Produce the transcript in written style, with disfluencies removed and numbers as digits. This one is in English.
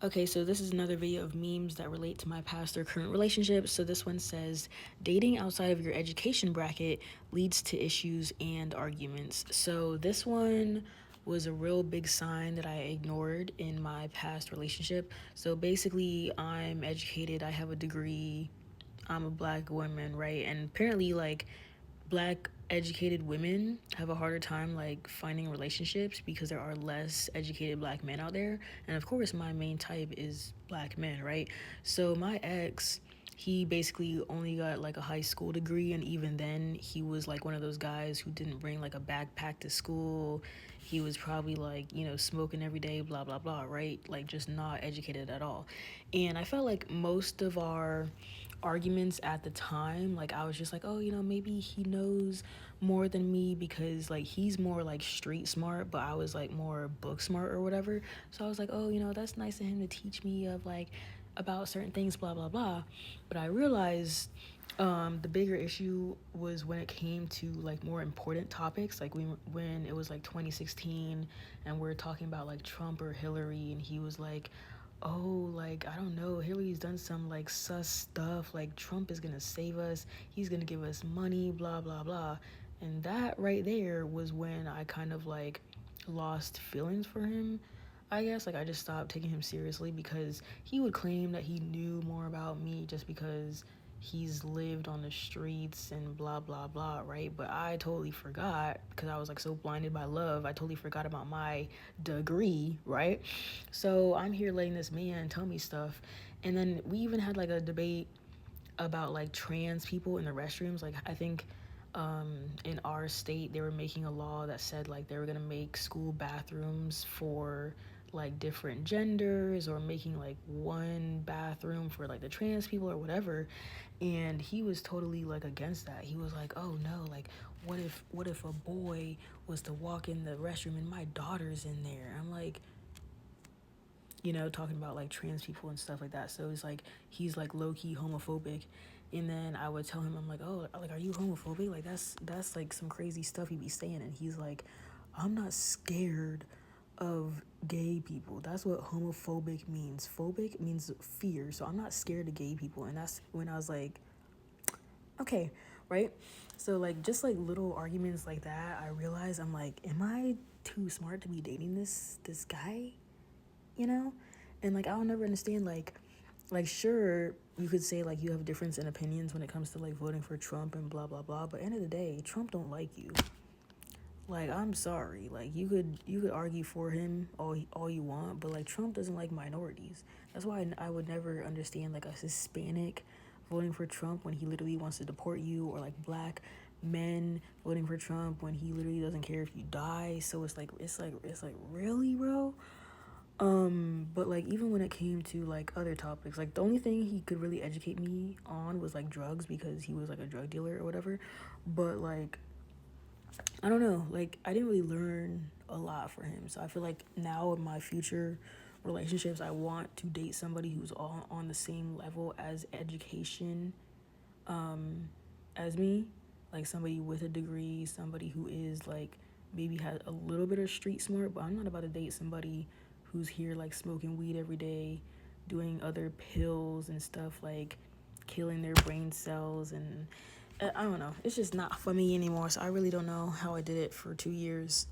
Okay, so this is another video of memes that relate to my past or current relationships. So this one says, dating outside of your education bracket leads to issues and arguments. So this one was a real big sign that I ignored in my past relationship. So basically, I'm educated, I have a degree, I'm a black woman, right? And apparently, like, black educated women have a harder time like finding relationships because there are less educated black men out there. And of course my main type is black men, right? So my ex, he basically only got like a high school degree, and even then he was like one of those guys who didn't bring like a backpack to school. He was probably like, smoking every day, blah blah blah, right? Like just not educated at all. And I felt like most of our arguments at the time, like I was just like, oh, maybe he knows more than me because like he's more like street smart, but I was like more book smart or whatever. So I was like, oh, that's nice of him to teach me of like about certain things, blah blah blah. But I realized the bigger issue was when it came to like more important topics, like when it was like 2016 and we're talking about like Trump or Hillary, and he was like, oh, like I don't know, Hillary's done some like sus stuff, like Trump is gonna save us, he's gonna give us money, blah blah blah. And that right there was when I kind of like lost feelings for him. I guess like I just stopped taking him seriously because he would claim that he knew more about me just because he's lived on the streets and blah blah blah, right? But I totally forgot because I was like so blinded by love. I totally forgot about my degree, right? So I'm here letting this man tell me stuff. And then we even had like a debate about like trans people in the restrooms. Like I think in our state they were making a law that said like they were gonna make school bathrooms for like different genders, or making like one bathroom for like the trans people or whatever. And he was totally like against that. He was like, oh no, like what if a boy was to walk in the restroom and my daughter's in there? I'm like, talking about like trans people and stuff like that. So it's like he's like low key homophobic. And then I would tell him, I'm like, oh, like, are you homophobic? Like that's like some crazy stuff he be saying. And he's like, I'm not scared of gay people. That's what homophobic means. Phobic means fear. So I'm not scared of gay people. And that's when I was like, okay, right? So like just like little arguments like that, I realized I'm like, am I too smart to be dating this guy? you know and like I'll never understand, like sure, you could say like you have a difference in opinions when it comes to like voting for Trump and blah blah blah, but end of the day, Trump don't like you. Like, I'm sorry, like you could argue for him all you want, but like Trump doesn't like minorities. That's why I would never understand like a Hispanic voting for Trump when he literally wants to deport you, or like black men voting for Trump when he literally doesn't care if you die. So it's like really, bro. But like even when it came to like other topics, like the only thing he could really educate me on was like drugs, because he was like a drug dealer or whatever. But like I don't know, like I didn't really learn a lot for him. So I feel like now in my future relationships, I want to date somebody who's all on the same level as education as me, like somebody with a degree, somebody who is like maybe has a little bit of street smart. But I'm not about to date somebody who's here like smoking weed every day, doing other pills and stuff, like killing their brain cells. And I don't know, it's just not for me anymore. So I really don't know how I did it for 2 years.